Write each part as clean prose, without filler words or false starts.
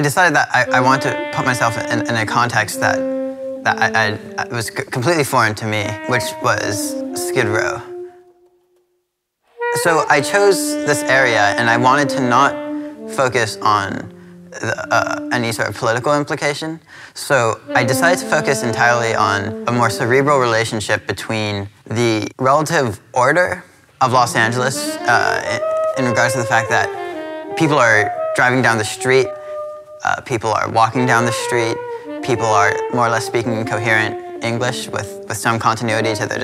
I decided that I wanted to put myself in a context that was completely foreign to me, which was Skid Row. So I chose this area, and I wanted to not focus on any sort of political implication. So I decided to focus entirely on a more cerebral relationship between the relative order of Los Angeles in regards to the fact that people are driving down the street, people are walking down the street, people are more or less speaking in coherent English with some continuity to their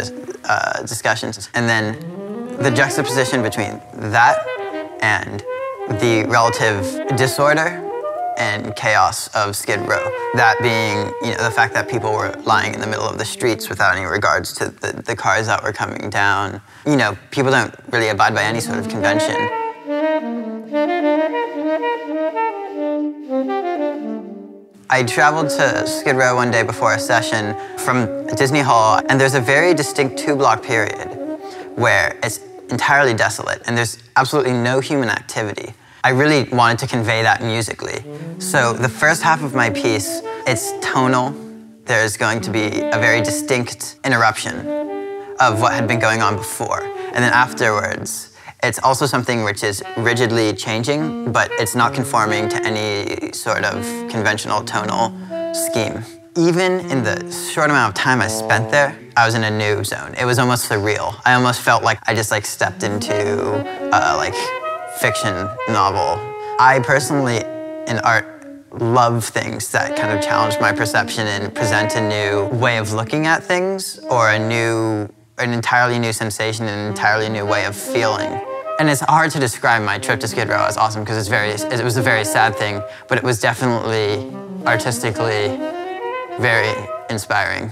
discussions. And then the juxtaposition between that and the relative disorder and chaos of Skid Row. That being, the fact that people were lying in the middle of the streets without any regards to the cars that were coming down. People don't really abide by any sort of convention. I traveled to Skid Row one day before a session from Disney Hall, and there's a very distinct 2-block period where it's entirely desolate and there's absolutely no human activity. I really wanted to convey that musically. So the first half of my piece, it's tonal. There's going to be a very distinct interruption of what had been going on before. And then afterwards, it's also something which is rigidly changing, but it's not conforming to any sort of conventional tonal scheme. Even in the short amount of time I spent there, I was in a new zone. It was almost surreal. I almost felt like I just stepped into fiction novel. I personally, in art, love things that kind of challenge my perception and present a new way of looking at things, or an entirely new sensation, an entirely new way of feeling. And it's hard to describe my trip to Skid Row as awesome because it was a very sad thing, but it was definitely artistically very inspiring.